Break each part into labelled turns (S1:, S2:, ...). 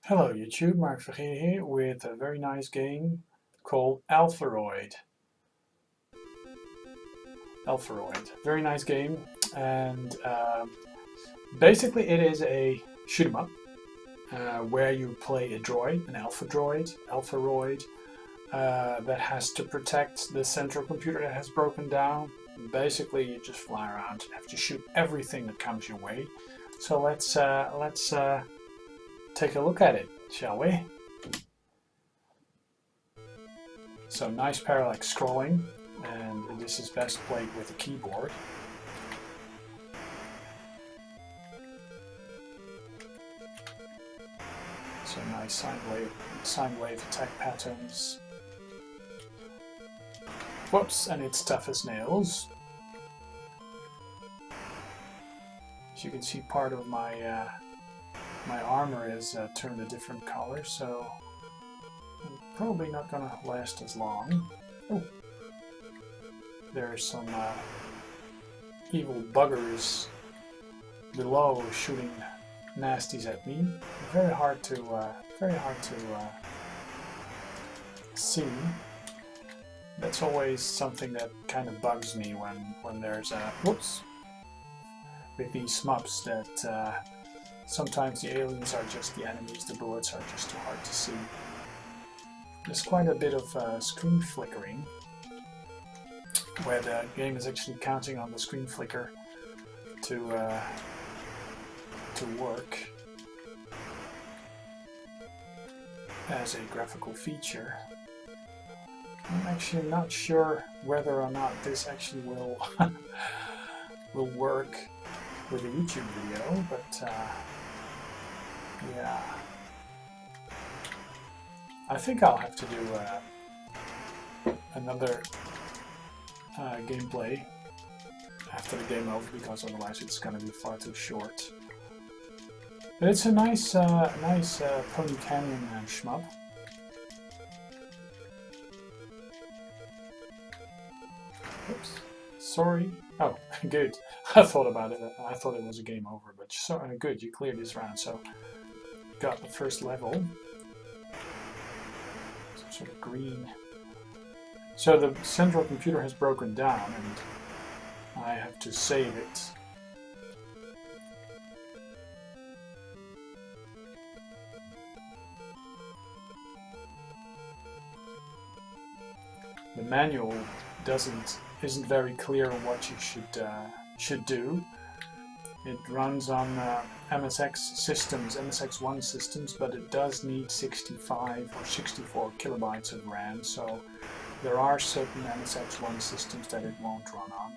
S1: Hello YouTube, Mark Vergeer here with a very nice game called Alpha Roid. Very nice game, and basically it is a shoot 'em up where you play a droid, an Alpha Roid, that has to protect the central computer that has broken down. Basically you just fly around and have to shoot everything that comes your way. So let's take a look at it, shall we? So nice parallax scrolling, and this is best played with a keyboard. So nice sine wave attack patterns. Whoops, and it's tough as nails. As you can see, part of my my armor is turned a different color, so I'm probably not gonna last as long. Oh, there's some evil buggers below shooting nasties at me. Very hard to see. That's always something that kind of bugs me when there's whoops, with these smups that. Sometimes the aliens are just the enemies, the bullets are just too hard to see. There's quite a bit of screen flickering, where the game is actually counting on the screen flicker to work as a graphical feature. I'm actually not sure whether or not this actually will will work with a YouTube video, but yeah, I think I'll have to do another gameplay after the game over, because otherwise it's going to be far too short. But it's a nice Pony Canyon shmup. Oops, sorry. Oh, good. I thought about it. I thought it was a game over, but good. You cleared this round, so got the first level. Some sort of green. So the central computer has broken down, and I have to save it. The manual isn't very clear on what you should do. It runs on MSX systems, MSX1 systems, but it does need 65 or 64 kilobytes of RAM, so there are certain MSX1 systems that it won't run on.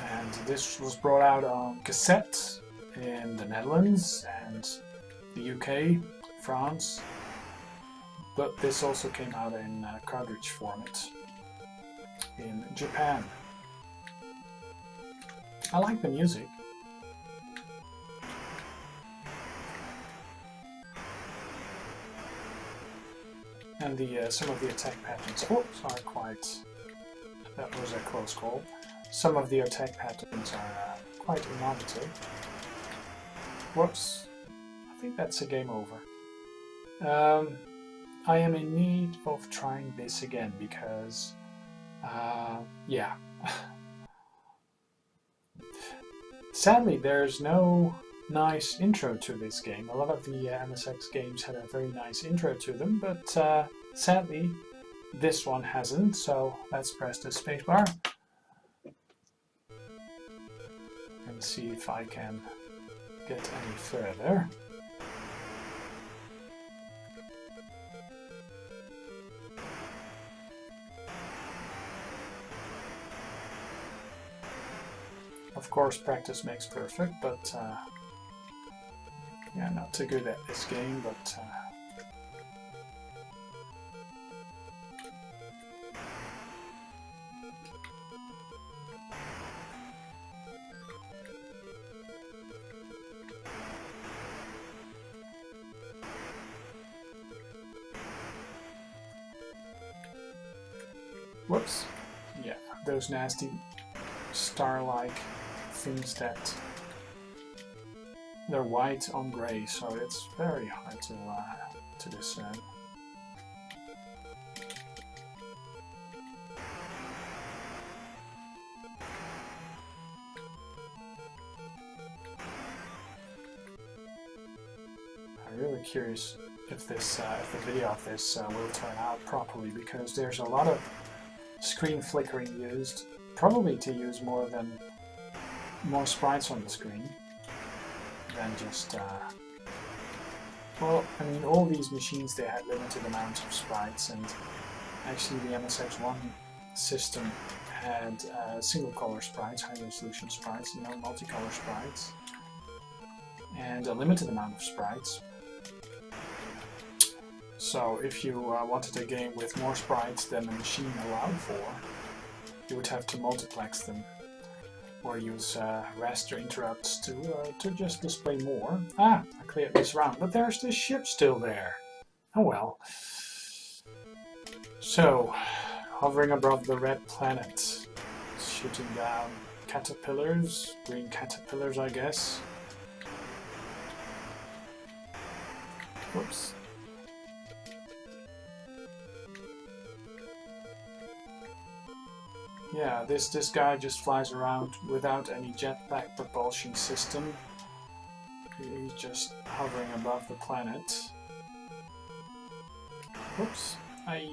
S1: And this was brought out on cassette in the Netherlands and the UK, France, but this also came out in cartridge format in Japan. I like the music. And some of the attack patterns are quite... That was a close call. Some of the attack patterns are quite innovative. Whoops. I think that's a game over. I am in need of trying this again because... yeah. Sadly, there's no nice intro to this game. A lot of the MSX games had a very nice intro to them, but sadly, this one hasn't. So let's press the spacebar and see if I can get any further. Of course, practice makes perfect, but yeah, not too good at this game, but Whoops. Yeah, those nasty star-like things that they're white on gray, so it's very hard to discern. I'm really curious if this, if the video of this will turn out properly, because there's a lot of screen flickering used, probably to use more sprites on the screen than just. Well, I mean, all these machines, they had limited amounts of sprites, and actually the MSX1 system had single color sprites, high resolution sprites, no multicolor sprites, and a limited amount of sprites. So if you wanted a game with more sprites than the machine allowed for, you would have to multiplex them or use raster interrupts to just display more. Ah, I cleared this round, but there's this ship still there. Oh well. So, hovering above the red planet, shooting down caterpillars, green caterpillars, I guess. Whoops. Yeah, this guy just flies around without any jetpack propulsion system. He's just hovering above the planet. Whoops. Ay.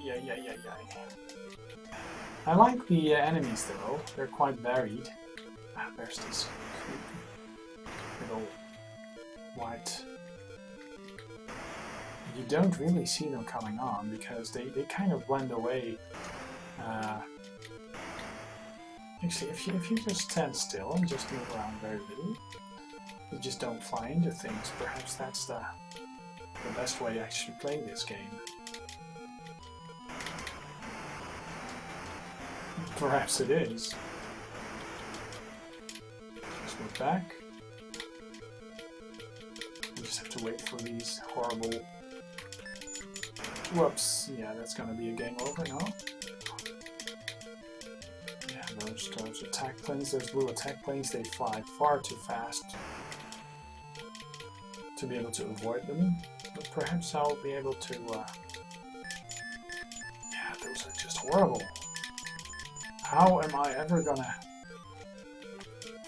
S1: I like the enemies though, they're quite varied. Ah, there's this little white. You don't really see them coming on because they kind of blend away. Actually, if you just stand still and just move around very little, you just don't fly into things. Perhaps that's the best way to actually play this game. Perhaps it is. Just move back. You just have to wait for these horrible... Whoops. Yeah, that's gonna be a game over, no? Yeah, those attack planes, those blue attack planes, they fly far too fast to be able to avoid them. But perhaps I'll be able to... Yeah, those are just horrible. How am I ever gonna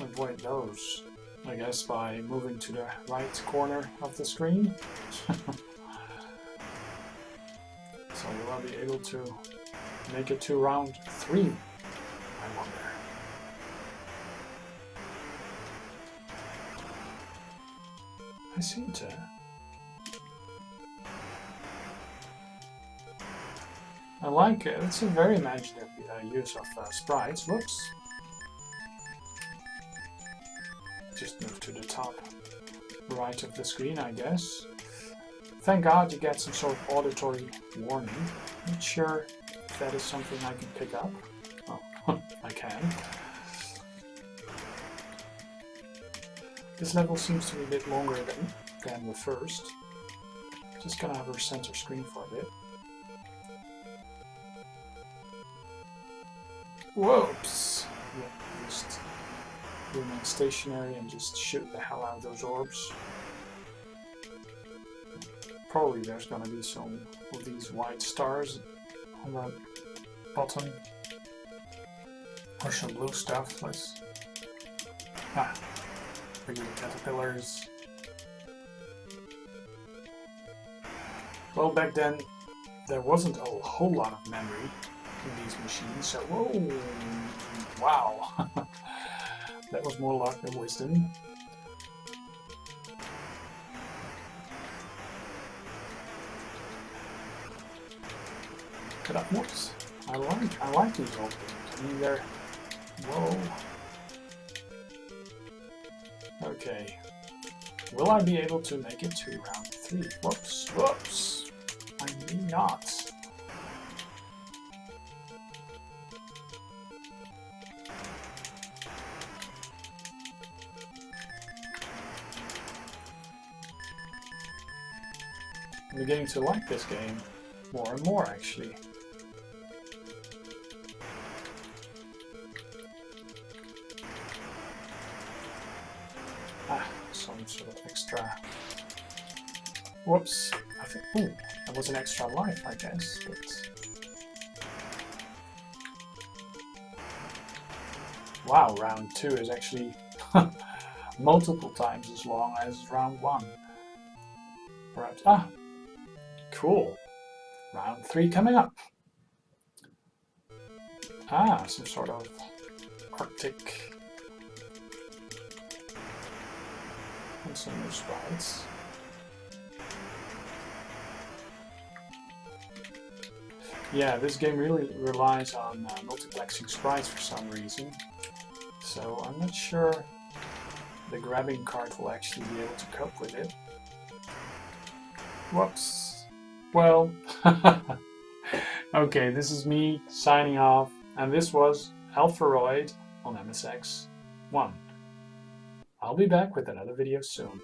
S1: avoid those? I guess by moving to the right corner of the screen. So will I be able to make it to round 3? I wonder. I seem to. I like it. It's a very imaginative use of sprites. Whoops. Just move to the top right of the screen, I guess. Thank God you get some sort of auditory warning. Not sure if that is something I can pick up. Oh, I can. This level seems to be a bit longer than the first. Just gonna have her center screen for a bit. Whoops! Yeah, just remain stationary and just shoot the hell out of those orbs. Probably there's gonna be some of these white stars on the bottom. Or some blue stuff. Let's... regular caterpillars. Well, back then there wasn't a whole lot of memory in these machines, so whoa, wow, that was more luck than wisdom. But whoops, I like these old games. I mean, they're whoa. Okay, will I be able to make it to round 3? Whoops, I may not. I'm beginning to like this game more and more, actually. some sort of extra... Whoops. I think... Ooh, that was an extra life, I guess, but... Wow, round 2 is actually multiple times as long as round 1. Perhaps... Ah! Cool. Round 3 coming up. Ah, some sort of Arctic... and some new sprites. Yeah, this game really relies on multiplexing sprites for some reason, so I'm not sure the grabbing card will actually be able to cope with it. Whoops. Well, okay, this is me signing off, and this was Alpha Roid on MSX1. I'll be back with another video soon.